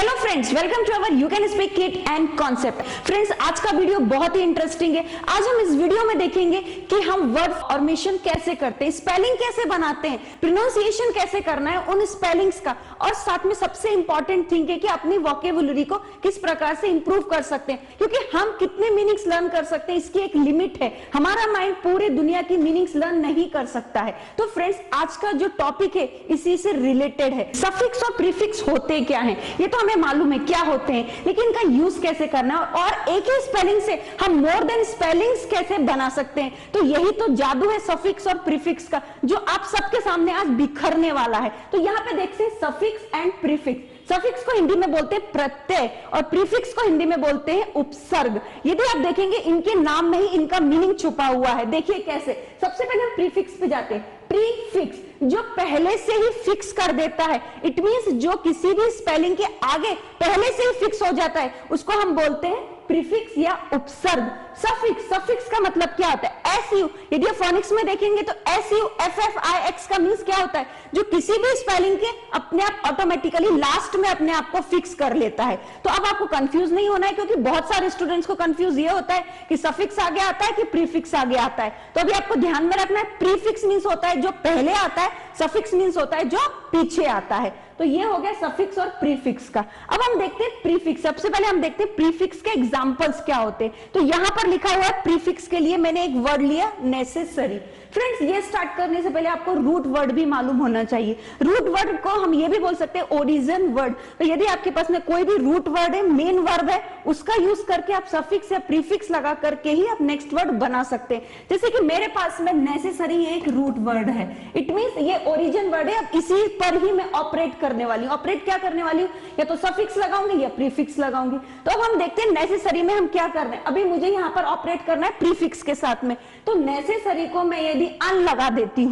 Hello friends, welcome to our you can speak kit and concept. Friends, आज का video बहुत ही interesting है। आज हम इस वीडियो में देखेंगे कि हम वर्ड फॉर्मेशन कैसे करते हैं, स्पेलिंग कैसे बनाते हैं, प्रोनाउंसिएशन कैसे करना है उन स्पेलिंग्स का, और साथ में सबसे इंपॉर्टेंट थिंग है कि अपनी वोकेबुलरी को किस प्रकार से इंप्रूव कर सकते हैं, क्योंकि हम कितने मीनिंग्स लर्न कर सकते हैं इसकी एक लिमिट है। हमारा माइंड पूरे दुनिया की मीनिंग्स लर्न नहीं कर सकता है। तो फ्रेंड्स, आज का जो टॉपिक है इसी से रिलेटेड है। सफिक्स और प्रीफिक्स होते क्या हैं ये तो हमें मालूम है क्या होते हैं, लेकिन इनका यूज कैसे करना है और एक ही स्पेलिंग से हम मोर देन स्पेलिंग्स कैसे बना सकते हैं। तो यही तो जादू है सफिक्स और प्रीफिक्स का, जो आप सबके सामने आज बिखरने वाला है। तो यहाँ पे देखते हैं सफिक्स एंड प्रीफिक्स। सफिक्स को हिंदी में बोलते हैं प्रत्यय और प्रीफिक्स को हिंदी में बोलते हैं उपसर्ग। यदि आप देखेंगे इनके नाम में ही इनका मीनिंग छुपा हुआ है। देखिए कैसे। सबसे पहले हम प्रीफिक्स पे जाते हैं। प्रीफिक्स जो पहले से ही फिक्स कर देता है, इट मींस जो किसी भी स्पेलिंग के आगे पहले से ही फिक्स हो जाता है, उसको हम बोलते हैं प्रीफिक्स या उपसर्ग। सफिक्स का मतलब क्या होता है? एसयू। यदि आप फोनिक्स में देखेंगे तो एसयू एफएफआईएक्स का मींस क्या होता है? जो किसी भी स्पेलिंग के अपने आप ऑटोमेटिकली लास्ट में अपने आप को फिक्स कर लेता है। तो अब आपको कंफ्यूज नहीं होना है, क्योंकि बहुत सारे स्टूडेंट्स को कंफ्यूज ये होता है कि सफिक्स आगे आता है कि प्रीफिक्स आगे आता है। तो अभी आपको ध्यान में रखना है, प्रीफिक्स मींस होता है जो पहले आता है, सफिक्स मींस होता है जो पीछे आता है। तो ये हो गया सफिक्स और प्रीफिक्स का। अब हम देखते हैं प्रीफिक्स। सबसे पहले हम देखते हैं प्रीफिक्स के एग्जांपल्स क्या होते हैं। तो यहां पर लिखा हुआ है प्रीफिक्स के लिए मैंने एक वर्ड लिया, नेसेसरी। फ्रेंड्स, ये स्टार्ट करने से पहले आपको रूट वर्ड भी मालूम होना चाहिए। रूट वर्ड को हम ये भी बोल सकते हैं ओरिजिन वर्ड। तो यदि आपके पास में कोई भी रूट वर्ड है, मेन वर्ब है, उसका यूज करके आप सफिक्स या प्रीफिक्स लगा करके ही आप नेक्स्ट वर्ड बना सकते हैं। जैसे कि मेरे पास में नेसेसरी एक रूट वर्ड है, इट मींस ये ओरिजिन वर्ड है। अब इसी पर ही मैं ऑपरेट करने वाली हूं। ऑपरेट क्या करने वाली हूं? या तो सफिक्स लगाऊंगी या प्रीफिक्स लगाऊंगी। तो अब हम देखते हैं नेसेसरी में हम क्या कर रहे हैं। अभी मुझे यहां पर ऑपरेट करना है प्रीफिक्स के साथ में। तो नेसेसरी को मैं यदि अन लगा देती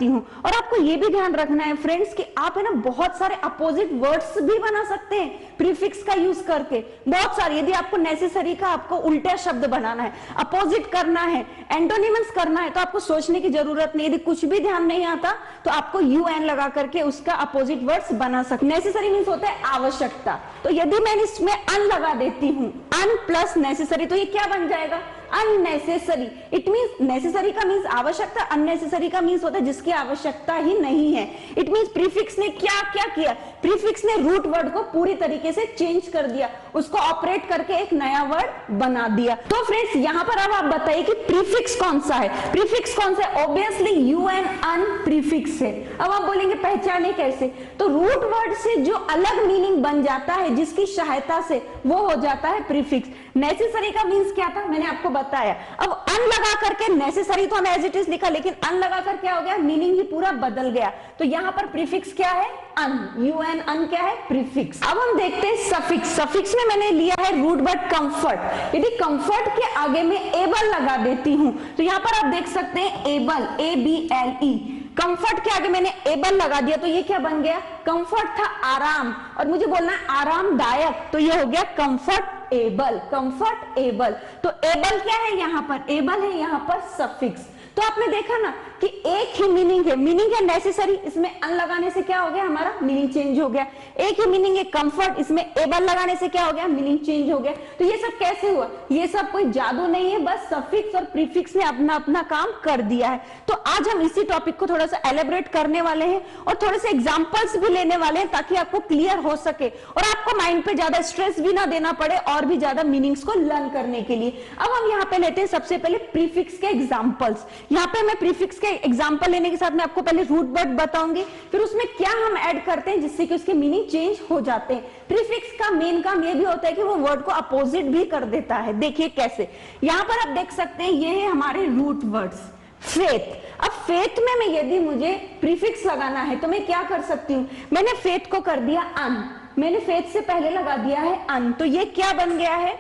हूं, और आपको यह भी ध्यान रखना है फ्रेंड्स कि आप है ना बहुत सारे अपोजिट वर्ड्स भी बना सकते हैं प्रीफिक्स का यूज करके। बहुत सारे, यदि आपको नेसेसरी का आपको उल्टा शब्द बनाना है, अपोजिट करना है, एंटोनिमस करना है, तो आपको सोचने की जरूरत नहीं। यदि कुछ भी ध्यान नहीं आता तो आपको UN लगा करके उसका अपोजिट वर्ड्स बना सकते। नेसेसरी मींस होता है आवश्यकता। तो यदि मैं इसमें अन लगा देती हूं, अन प्लस नेसेसरी, तो ये क्या बन जाएगा? अननेसेसरी। इट मींस नेसेसरी का मींस आवश्यकता, अननेसेसरी का मींस होता है जिसकी आवश्यकता ही नहीं है। इट मींस प्रीफिक्स ने क्या क्या किया? प्रीफिक्स ने रूट वर्ड को पूरी तरीके से चेंज कर दिया, उसको ऑपरेट करके एक नया वर्ड बना दिया। तो फ्रेंड्स, यहां पर अब आप बताइए कि प्रीफिक्स कौन सा है? प्रीफिक्स कौन सा है? ऑब्वियसली UN अन प्रीफिक्स है। अब आप बोलेंगे पहचाने कैसे? तो रूट वर्ड से जो अलग मीनिंग बन जाता है जिसकी सहायता से, वो हो जाता है प्रीफिक्स। नेसेसरी का मींस क्या था मैंने आपको बताया। अब अन लगा करके नेसेसरी तो हम एज इट इज लिखा, लेकिन अन लगा कर क्या हो गया? मीनिंग ही पूरा बदल गया। तो यहां पर प्रीफिक्स क्या है? अन। UN अन क्या है? प्रीफिक्स। अब हम देखते हैं सफिक्स। सफिक्स में मैंने लिया है रूट वर्ड कंफर्ट। यदि कंफर्ट के आगे में एबल लगा देती हूं तो यहां पर आप देख सकते हैं एबल, ABLE। कंफर्ट के आगे मैंने एबल लगा दिया तो ये क्या बन गया? कंफर्ट था आराम, और मुझे बोलना है आरामदायक, तो ये हो गया कंफर्ट एबल। Comfort able. तो एबल क्या है? यहां पर एबल है, यहां पर सफिक्स। तो आपने देखा ना कि एक ही मीनिंग है। मीनिंग है नेसेसरी, इसमें अन लगाने से क्या हो गया? हमारा मीनिंग चेंज हो गया। एक ही मीनिंग है कंफर्ट, इसमें एबल लगाने से क्या हो गया? मीनिंग चेंज हो गया। तो ये सब कैसे हुआ? ये सब कोई जादू नहीं है, बस सफिक्स और प्रीफिक्स ने अपना अपना काम कर दिया है। तो आज हम इसी टॉपिक को थोड़ा सा एलेबरेट करने वाले हैं और थोड़े से एग्जांपल्स भी लेने वाले हैं, ताकि आपको क्लियर हो सके और आपको माइंड पे ज्यादा स्ट्रेस भी ना देना पड़े और भी ज्यादा मीनिंग्स को लर्न करने के लिए। अब हम यहाँ पे लेते हैं सबसे पहले प्रीफिक्स के एग्जाम्पल्स। यहाँ पे मैं प्रीफिक्स के एग्जांपल लेने के साथ में आपको पहले रूट वर्ड बताऊंगी, फिर उसमें क्या हम ऐड करते हैं जिससे कि उसके मीनिंग चेंज हो जाते हैं। प्रीफिक्स का मेन काम यह भी होता है कि वो वर्ड को अपोजिट भी कर देता है। देखिए कैसे। यहां पर आप देख सकते हैं ये है हमारे रूट वर्ड्स। फेथ। अब फेथ में यदि मुझे प्रीफिक्स लगाना है तो मैं क्या कर सकती हूं? मैंने फेथ को कर दिया अन, मैंने फेथ से पहले लगा दिया है अन, तो ये क्या बन गया है?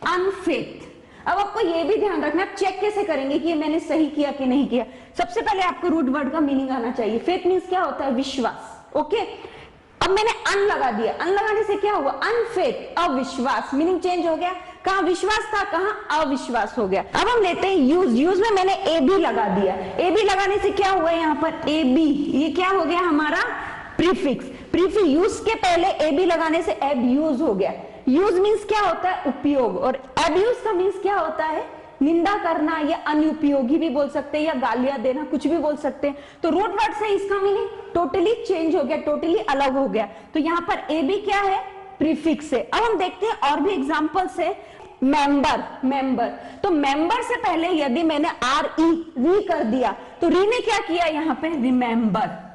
अनफेथ। अब आपको ये भी ध्यान रखना, आप चेक कैसे करेंगे कि ये मैंने सही किया कि नहीं किया। सबसे पहले आपको रूट वर्ड का मीनिंग आना चाहिए। फेथ मींस क्या होता है? विश्वास। ओके, अब मैंने अन लगा दिया, अन लगाने से क्या हुआ? अनफेथ, अविश्वास। मीनिंग चेंज हो गया। कहां विश्वास था, कहां अविश्वास हो गया। अब हम लेते हैं यूज। यूज में मैंने AB लगा दिया। AB लगाने से क्या हुआ? यहाँ पर AB, ये क्या हो गया? हमारा प्रीफिक्स। प्रीफिक्स यूज के पहले एबी लगाने से एब्यूज हो गया। यूज मींस क्या होता है, उपयोग, और एब्यूज का मींस क्या होता है, निंदा करना, या अनुपयोगी भी बोल सकते हैं, या गालियां देना, कुछ भी बोल सकते हैं। तो रूट वर्ड से इसका मीनिंग टोटली चेंज हो गया, टोटली अलग हो गया। तो यहाँ पर ए भी क्या है, प्रीफिक्स है। अब हम देखते हैं और भी एग्जांपल्स है। मेंबर, मेंबर, तो मेंबर से पहले यदि मैंने आर ई री कर दिया तो री ने क्या किया, यहाँ पे रिमेंबर।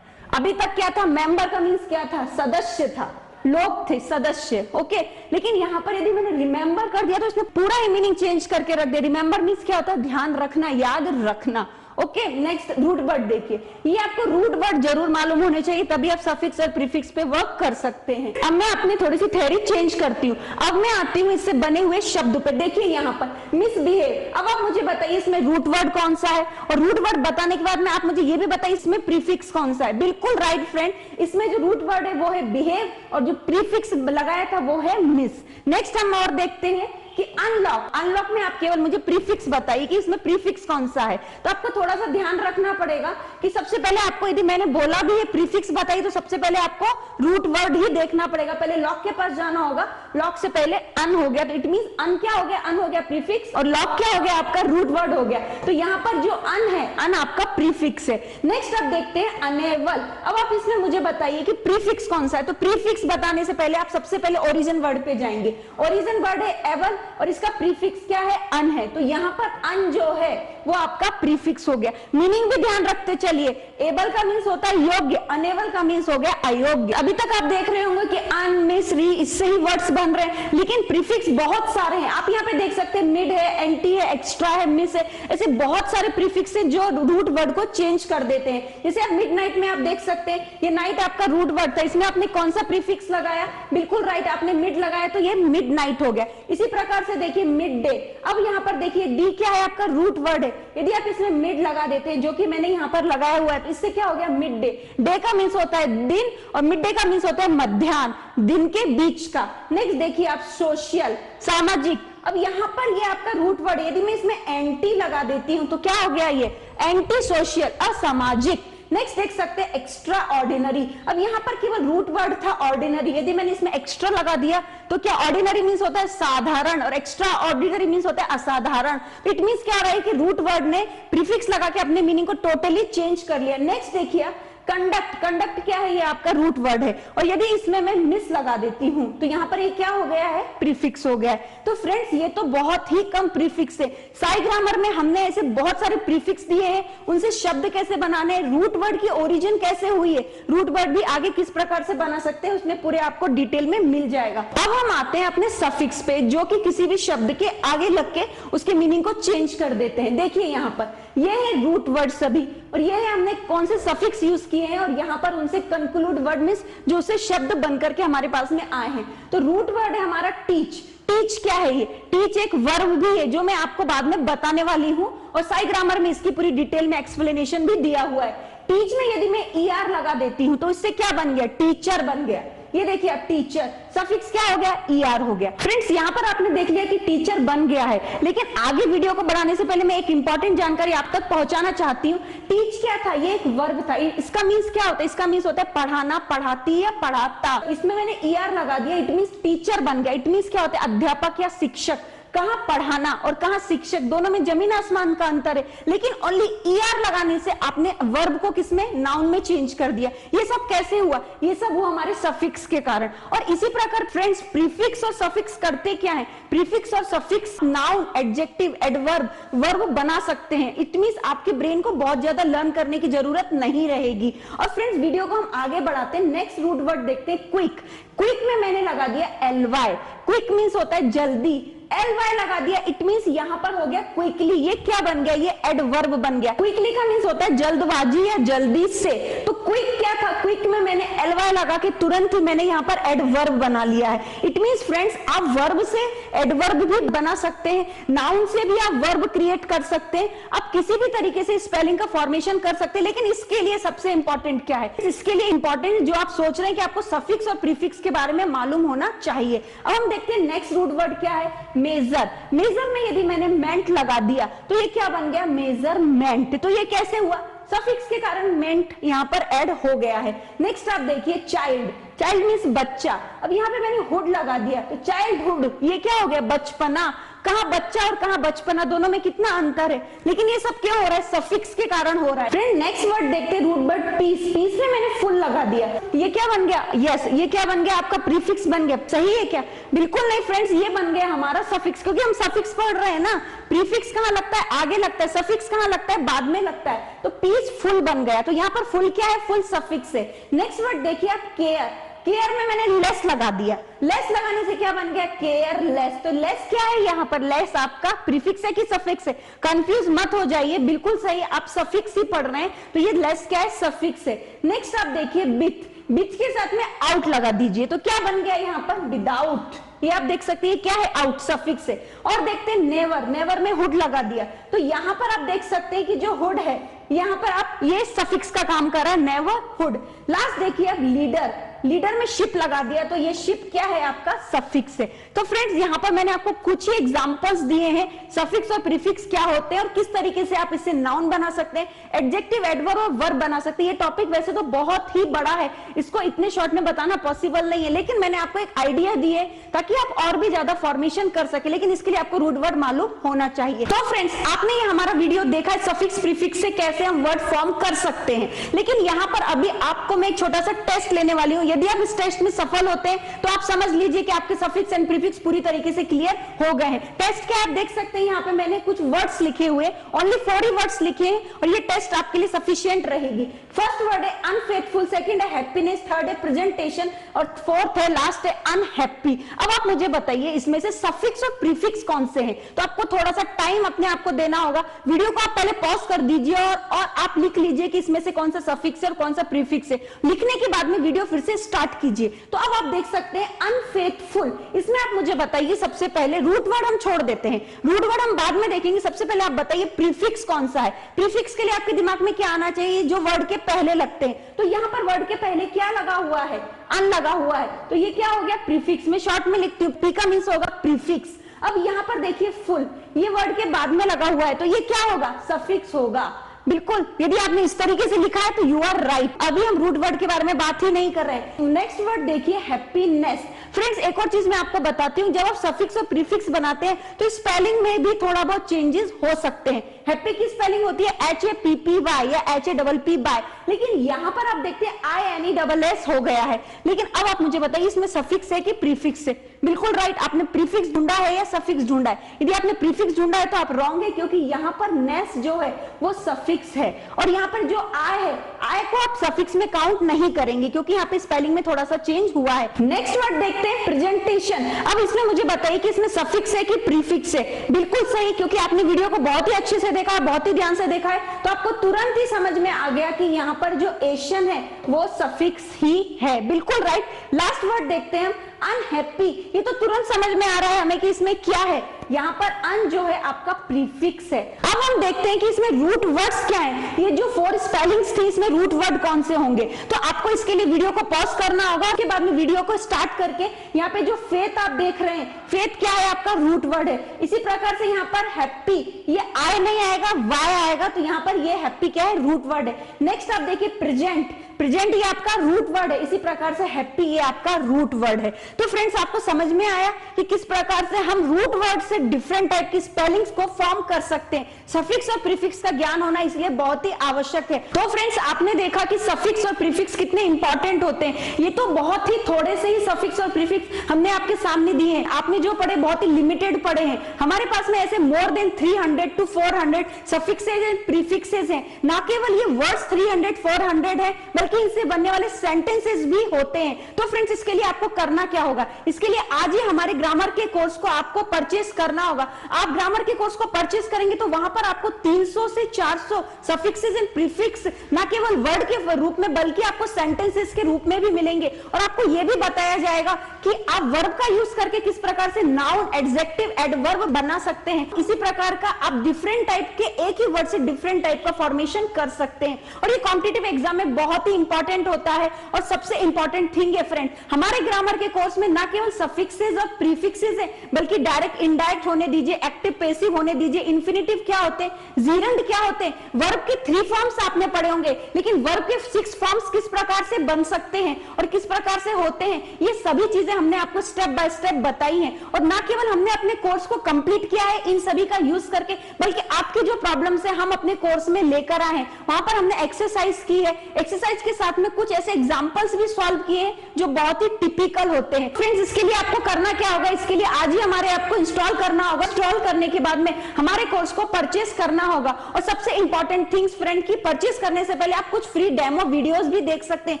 अभी तक क्या था, मेंबर का मीन्स क्या था, सदस्य था, लोग थे, सदस्य, ओके। लेकिन यहाँ पर यदि मैंने रिमेंबर कर दिया तो इसने पूरा ही मीनिंग चेंज करके रख दिया। रिमेंबर मीन्स क्या होता है, ध्यान रखना, याद रखना, ओके। नेक्स्ट रूट वर्ड देखिए, ये आपको रूट वर्ड जरूर मालूम होने चाहिए, तभी आप सफिक्स और प्रीफिक्स पे वर्क कर सकते हैं। अब मैं अपनी थोड़ी सी थ्योरी चेंज करती हूँ। अब मैं आती हूँ इससे बने हुए शब्द पे। देखिए यहाँ पर मिसबिहेव। अब आप मुझे बताइए इसमें रूट वर्ड कौन सा है, और रूट वर्ड बताने के बाद में आप मुझे ये भी बताइए इसमें प्रीफिक्स कौन सा है। बिल्कुल राइट फ्रेंड, इसमें जो रूट वर्ड है वो है बिहेव, और जो प्रीफिक्स लगाया था वो है मिस। नेक्स्ट हम और देखते हैं कि अनलॉक। अनलॉक में आप केवल मुझे प्रीफिक्स बताइए कि इसमें प्रीफिक्स कौन सा है। तो आपको थोड़ा सा ध्यान रखना पड़ेगा कि सबसे पहले आपको, यदि मैंने बोला भी है प्रीफिक्स बताइए, तो सबसे पहले आपको रूट वर्ड ही देखना पड़ेगा। पहले लॉक के पास जाना होगा। लॉक से पहले अन हो गया, तो इट मींस अन क्या हो गया, अन हो गया प्रीफिक्स, और लॉक क्या हो गया आपका, रूट वर्ड हो गया। तो यहाँ पर जो अन है, अन आपका प्रीफिक्स है। नेक्स्ट अब देखते हैं अनेबल। अब आप इसमें मुझे बताइए कि प्रीफिक्स कौन सा है। तो प्रीफिक्स बताने से पहले आप सबसे पहले ओरिजिन वर्ड पे जाएंगे। ओरिजिन वर्ड है एबल, और इसका प्रीफिक्स क्या है, अन है। तो यहाँ पर अन जो है वो आपका प्रीफिक्स हो गया। मीनिंग भी ध्यान रखते चलिए। एबल का मीन्स होता है योग्य, अनेबल का मीन्स हो गया अयोग्य। अभी तक आप देख रहे होंगे कि अन, मिस, री, इससे ही वर्ड्स बन रहे हैं, लेकिन प्रीफिक्स बहुत सारे हैं। आप यहाँ पे देख सकते हैं मिड है, एंटी है, एक्स्ट्रा है, मिस है, ऐसे बहुत सारे प्रीफिक्स हैं जो रूट वर्ड को चेंज कर देते हैं। जैसे आप मिडनाइट में आप देख सकते हैं, ये नाइट आपका रूट वर्ड था, इसमें आपने कौन सा प्रीफिक्स लगाया, बिल्कुल राइट, आपने मिड लगाया, तो ये मिडनाइट हो गया। इसी प्रकार से देखिए मिड डे। अब यहाँ पर देखिए डी क्या है, आपका रूट वर्ड है। यदि आप इसमें मिड लगा देते हैं, जो कि मैंने यहाँ पर लगाया हुआ है, तो इससे क्या हो गया, मिड डे। डे का मीन्स होता है दिन, और मिड डे का मीन्स होता है मध्याह्न, दिन के बीच का। नेक्स्ट देखिए आप सोशल, सामाजिक। अब यहाँ पर ये आपका रूट वर्ड, यदि मैं इसमें एंटी लगा देती हूं तो क्या हो गया, ये एंटी सोशल, असामाजिक। नेक्स्ट देख सकते हैं एक्स्ट्रा ऑर्डिनरी। अब यहाँ पर केवल रूट वर्ड था ऑर्डिनरी, यदि मैंने इसमें एक्स्ट्रा लगा दिया तो क्या, ऑर्डिनरी मीन्स होता है साधारण, और एक्स्ट्रा ऑर्डिनरी मीन्स होता है असाधारण। इट मीन्स क्या रहा है कि रूट वर्ड ने प्रीफिक्स लगा के अपने मीनिंग को टोटली चेंज कर लिया। नेक्स्ट देखिए कंडक्ट। कंडक्ट क्या है, ये आपका रूट वर्ड है, और यदि इसमें मैं मिस लगा देती हूं तो यहाँ पर ये क्या हो गया है, प्रीफिक्स हो गया है। तो फ्रेंड्स ये तो बहुत ही कम प्रीफिक्स है। साई ग्रामर में हमने ऐसे बहुत सारे प्रीफिक्स दिए हैं, उनसे शब्द कैसे बनाने, रूट वर्ड की ओरिजिन कैसे हुई है, रूट वर्ड भी आगे किस प्रकार से बना सकते हैं, उसमें पूरे आपको डिटेल में मिल जाएगा। अब हम आते हैं अपने सफिक्स पे, जो कि किसी भी शब्द के आगे लग के उसके मीनिंग को चेंज कर देते हैं। देखिए यहाँ पर ये है रूट वर्ड सभी, और ये है हमने कौन से सफिक्स यूज किए हैं, और यहाँ पर उनसे कंक्लूड वर्ड मींस जो से शब्द बनकर के हमारे पास में आए हैं। तो रूट वर्ड है हमारा टीच। टीच क्या है, ये टीच एक वर्ब भी है, जो मैं आपको बाद में बताने वाली हूँ, और साई ग्रामर में इसकी पूरी डिटेल में एक्सप्लेनेशन भी दिया हुआ है। टीच में यदि मैं ER लगा देती हूँ तो इससे क्या बन गया, टीचर बन गया। ये देखिए अब टीचर, सफिक्स क्या हो गया, ER हो गया। फ्रेंड्स यहाँ पर आपने देख लिया कि टीचर बन गया है, लेकिन आगे वीडियो को बढ़ाने से पहले मैं एक इंपॉर्टेंट जानकारी आप तक पहुंचाना चाहती हूँ। टीच क्या था, ये एक वर्ब था। इसका मीन्स क्या होता है, इसका मीन्स होता है पढ़ाना, पढ़ाती या पढ़ाता। इसमें मैंने ER लगा दिया, इट मीन्स टीचर बन गया। इट मीन्स क्या होता है, अध्यापक या शिक्षक। कहां पढ़ाना और कहां शिक्षक, दोनों में जमीन आसमान का अंतर है, लेकिन ओनली ER लगाने से आपने वर्ब को किसमें, नाउन में चेंज कर दिया। ये सब कैसे हुआ, ये सब हुआ हमारे सफिक्स के कारण। और इसी प्रकार फ्रेंड्स प्रीफिक्स और सफिक्स करते क्या है, प्रीफिक्स और suffix noun, adjective, adverb, verb बना सकते हैं। इट मींस आपके ब्रेन को बहुत ज्यादा लर्न करने की जरूरत नहीं रहेगी। और फ्रेंड्स वीडियो को हम आगे बढ़ाते हैं, नेक्स्ट रूट वर्ड देखते हैं क्विक। क्विक में मैंने लगा दिया LY। क्विक मीन्स होता है जल्दी, LY लगा दिया, इट मींस यहां पर हो गया क्विकली। ये क्या बन गया, ये एडवर्ब बन गया। क्विकली का मींस होता है जल्दबाजी या जल्दी से। तो क्विक क्या था, क्विक में मैंने LY लगा के तुरंत ही मैंने यहां पर एडवर्ब बना लिया है। इट मींस फ्रेंड्स आप वर्ब से एडवर्ब भी बना सकते हैं, नाउन से भी आप वर्ब क्रिएट कर सकते हैं, आप किसी भी तरीके से स्पेलिंग का फॉर्मेशन कर सकते हैं। लेकिन इसके लिए सबसे इंपॉर्टेंट क्या है, इसके लिए इंपॉर्टेंट जो आप सोच रहे हैं कि आपको सफिक्स और प्रीफिक्स के बारे में मालूम होना चाहिए। अब हम देखते हैं नेक्स्ट रूट वर्ड क्या है, मेजर। मेजर में यदि मैंने मेंट लगा दिया तो ये क्या बन गया, मेजरमेंट। तो ये कैसे हुआ, सफिक्स के कारण मेंट यहाँ पर ऐड हो गया है। नेक्स्ट आप देखिए चाइल्ड, चाइल्ड मीन्स बच्चा। अब यहाँ पे मैंने हुड लगा दिया तो चाइल्डहुड, ये क्या हो गया, बचपना। कहाँ बच्चा और कहाँ बचपना, दोनों में कितना अंतर है, लेकिन ये सब क्यों हो रहा है, सफिक्स के कारण हो रहा है। फ्रेंड नेक्स्ट वर्ड देखते हैं, रूट वर्ड पीस। पीस में मैंने फुल लगा दिया, ये क्या बन गया, यस ये क्या बन गया, आपका प्रीफिक्स बन गया। सही है क्या? बिल्कुल नहीं फ्रेंड्स, ये बन गया हमारा सफिक्स, क्योंकि हम सफिक्स पढ़ रहे हैं ना। प्रीफिक्स कहाँ लगता है, आगे लगता है, सफिक्स कहाँ लगता है, बाद में लगता है। तो पीस फुल बन गया, तो यहाँ पर फुल क्या है, फुल सफिक्स है। नेक्स्ट वर्ड देखिए आप केयर, केयर में मैंने लेस लगा दिया, लेस लगाने से क्या बन गया, केयरलेस। तो लेस क्या है, यहाँ पर लेस आपका प्रीफिक्स है कि सफिक्स है, कंफ्यूज मत हो जाइए, बिल्कुल सही, आप सफिक्स ही पढ़ रहे हैं, तो ये लेस क्या है, सफिक्स है। नेक्स्ट आप देखिए विथ, विथ के साथ में आउट लगा दीजिए, तो क्या बन गया यहाँ पर, विदाउट। ये आप देख सकते हैं क्या है, आउट सफिक्स है। और देखते हैं नेवर, नेवर में हुड लगा दिया, तो यहाँ पर आप देख सकते हैं कि जो हुड है यहाँ पर आप ये सफिक्स का काम कर रहा है, नेवर हुड। लास्ट देखिए अब लीडर, लीडर में शिप लगा दिया, तो ये शिप क्या है, आपका सफिक्स है। तो फ्रेंड्स यहाँ पर मैंने आपको कुछ ही एग्जांपल्स दिए हैं, सफिक्स और प्रीफिक्स क्या होते हैं और किस तरीके से आप इससे नाउन बना सकते हैं, एडजेक्टिव, एडवर्ब और वर्ब बना सकते हैं। ये टॉपिक वैसे तो बहुत ही बड़ा है, इसको इतने शॉर्ट में बताना पॉसिबल नहीं है, लेकिन मैंने आपको एक आइडिया दी है ताकि आप और भी ज्यादा फॉर्मेशन कर सके, लेकिन इसके लिए आपको रूट वर्ड मालूम होना चाहिए। तो फ्रेंड्स आपने ये हमारा वीडियो देखा है, सफिक्स प्रीफिक्स से कैसे हम वर्ड फॉर्म कर सकते हैं, लेकिन यहाँ पर अभी आपको मैं एक छोटा सा टेस्ट लेने वाली हूँ। यदि आप इस टेस्ट में सफल होते हैं तो आप समझ लीजिए कि आपके सफिक्स एंड प्रीफिक्स पूरी तरीके से क्लियर हो गए हैं। टेस्ट क्या आप देख सकते हैं, यहाँ पे मैंने कुछ वर्ड्स लिखे हुए, ओनली 4 ही वर्ड्स लिखे हैं और ये टेस्ट आपके लिए सफिशिएंट रहेगी। फर्स्ट वर्ड है अनफेथफुल, सेकंड है हैप्पीनेस, थर्ड है प्रेजेंटेशन और फोर्थ है लास्ट है अनहैप्पी। अब आप मुझे बताइए इसमें से सफिक्स और प्रीफिक्स कौन से हैं, तो आपको थोड़ा सा टाइम अपने आप को देना होगा। वीडियो को आप पहले पॉज कर दीजिए और आप लिख लीजिए कि इसमें से कौन सा सफिक्स है और कौन सा प्रीफिक्स है। लिखने के बाद में वीडियो फिर से स्टार्ट कीजिए। तो अब आप देख सकते हैं अनफेथफुल, इसमें आप मुझे बताइए सबसे पहले, रूट वर्ड हम छोड़ देते हैं, रूट वर्ड हम बाद में देखेंगे, सबसे पहले आप बताइए प्रीफिक्स कौन सा है। प्रीफिक्स के लिए आपके दिमाग में क्या आना चाहिए, जो वर्ड के पहले लगते हैं। तो यहाँ पर वर्ड के पहले क्या लगा हुआ है, अन लगा हुआ है, तो ये क्या हो गया, प्रीफिक्स। में शॉर्ट में लिखती हूँ, पी का मीन्स होगा प्रीफिक्स। अब यहाँ पर देखिए फुल, ये वर्ड के बाद में लगा हुआ है, तो ये क्या होगा, सफिक्स होगा। बिल्कुल, यदि आपने इस तरीके से लिखा है तो यू आर राइट। अभी हम रूट वर्ड के बारे में बात ही नहीं कर रहे। नेक्स्ट वर्ड देखिए हैप्पीनेस। फ्रेंड्स एक और चीज मैं आपको बताती हूँ, जब आप सफिक्स और प्रीफिक्स बनाते हैं तो स्पेलिंग में भी थोड़ा बहुत चेंजेस हो सकते हैं। हैप्पी की स्पेलिंग होती है HAPPY या HAPPY, लेकिन यहाँ पर आप देखते हैं INESS हो गया है। लेकिन अब आप मुझे बताइए इसमें सफिक्स है कि प्रीफिक्स है। बिल्कुल राइट, आपने प्रीफिक्स ढूंढा है या सफिक्स ढूंढा है। यदि आपने प्रीफिक्स ढूंढा है तो आप रॉन्ग है, क्योंकि यहाँ पर नेस जो है वो सफिक्स है और यहाँ पर जो आय है, आय को आप सफिक्स में काउंट नहीं करेंगे, क्योंकि यहाँ पे स्पेलिंग में थोड़ा सा चेंज हुआ है। नेक्स्ट वर्ड देखते हैं प्रेजेंटेशन। अब इसमें मुझे बताइए कि इसमें सफिक्स है कि प्रीफिक्स है। बिल्कुल सही, क्योंकि आपने वीडियो को बहुत ही अच्छे से देखा है, बहुत ही ध्यान से देखा है, तो आपको तुरंत ही समझ में आ गया कि यहाँ पर जो एशन है वो सफिक्स ही है। बिल्कुल राइट। लास्ट वर्ड देखते हैं अनहैप्पी। ये तो तुरंत समझ में आ रहा है हमें कि इसमें क्या है, यहाँ पर अन जो है आपका प्रीफिक्स है। अब हम देखते हैं कि इसमें रूट वर्ड्स क्या है, ये जो 4 स्पेलिंग्स थी इसमें रूट वर्ड कौन से होंगे। तो आपको इसके लिए वीडियो को पॉज करना होगा, उसके बाद में वीडियो को स्टार्ट करके यहाँ पे जो फेथ आप देख रहे हैं, फेथ क्या है, आपका रूट वर्ड है। इसी प्रकार से यहाँ पर हैप्पी, ये आई नहीं आएगा, वाई आएगा, तो यहाँ पर ये हैप्पी क्या है, रूट वर्ड है। नेक्स्ट आप देखिए प्रेजेंट, प्रेजेंट ये आपका रूट वर्ड है। इसी प्रकार से हैप्पी ये आपका रूट वर्ड है। तो फ्रेंड्स आपको समझ में आया कि किस प्रकार से हम रूट वर्ड से डिफरेंट टाइप की स्पेलिंग्स को फॉर्म कर सकते हैं। सफिक्स और प्रीफिक्स का ज्ञान होना इसलिए बहुत ही आवश्यक है। तो फ्रेंड्स आपने देखा कि सफिक्स और प्रीफिक्स कितने इंपॉर्टेंट होते हैं। ये तो बहुत ही थोड़े से ही सफिक्स और प्रीफिक्स हमने आपके सामने दिए हैं। आपने जो पढ़े बहुत ही लिमिटेड पढ़े हैं। हमारे पास में ऐसे मोर देन 300 to 400 सफिक्सेज एंड प्रीफिक्सेज हैं। ना केवल ये वर्ड्स 300-400 है, बल्कि इनसे बनने वाले सेंटेंसेस भी होते हैं। तो फ्रेंड्स इसके लिए आपको करना क्या होगा, इसके लिए आज ही हमारे ग्रामर के कोर्स को आपको परचेस करना होगा। आप ग्रामर के कोर्स को परचेस करेंगे तो वहां पर आपको 300 से 400 सफिक्सेस एंड प्रीफिक्स ना केवल वर्ड के रूप में बल्कि आपको सेंटेंसेस के रूप में भी मिलेंगे। और आपको यह भी बताया जाएगा कि आप वर्ब का यूज करके किस प्रकार से नाउन, एडजेक्टिव, एडवर्ब बना सकते हैं। इसी प्रकार का आप डिफरेंट टाइप के एक ही वर्ड से डिफरेंट टाइप का फॉर्मेशन कर सकते हैं और ये कॉम्पिटिटिव एग्जाम में बहुत ही इंपॉर्टेंट होता है। और सबसे इंपॉर्टेंट थिंग है फ्रेंड, हमारे ग्रामर के कोर्स में ना केवल सफिक्सेस और प्रीफिक्सेस है, बल्कि डायरेक्ट, इनडायरेक्ट होने दीजिए, एक्टिव, पैसिव होने दीजिए, इंफिनिटिव क्या होते हैं, जीरंड क्या होते हैं, वर्ब के 3 फॉर्म्स आपने पढ़े होंगे, लेकिन वर्ब के 6 फॉर्म्स किस प्रकार से बन सकते हैं और किस प्रकार से होते हैं, ये सभी चीजें हमने आपको स्टेप बाय स्टेप बताई हैं। और ना केवल हमने अपने कोर्स को कंप्लीट किया है इन सभी का यूज करके, बल्कि आपके जो प्रॉब्लम्स है हम अपने कोर्स में लेकर आए हैं। वहां पर हमने एक्सरसाइज की है, एक्सरसाइज के साथ में कुछ ऐसे एग्जांपल्स भी सॉल्व किए हैं जो बहुत ही टिपिकल होते हैं। फ्रेंड्स, इसके लिए आपको करना क्या होगा, इसके लिए आज ही हमारे ऐप को इंस्टॉल करना होगा। इंस्टॉल करने के बाद में हमारे कोर्स को परचेस करना होगा। और सबसे इंपॉर्टेंट थिंग्स फ्रेंड, की परचेस करने से पहले आप कुछ फ्री डेमो वीडियोस भी देख सकते हैं,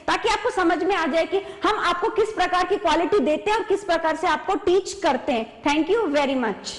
ताकि आपको समझ में आ जाए कि हम आपको किस प्रकार की क्वालिटी देते हैं और किस प्रकार से आपको टीच करते हैं। Thank you very much.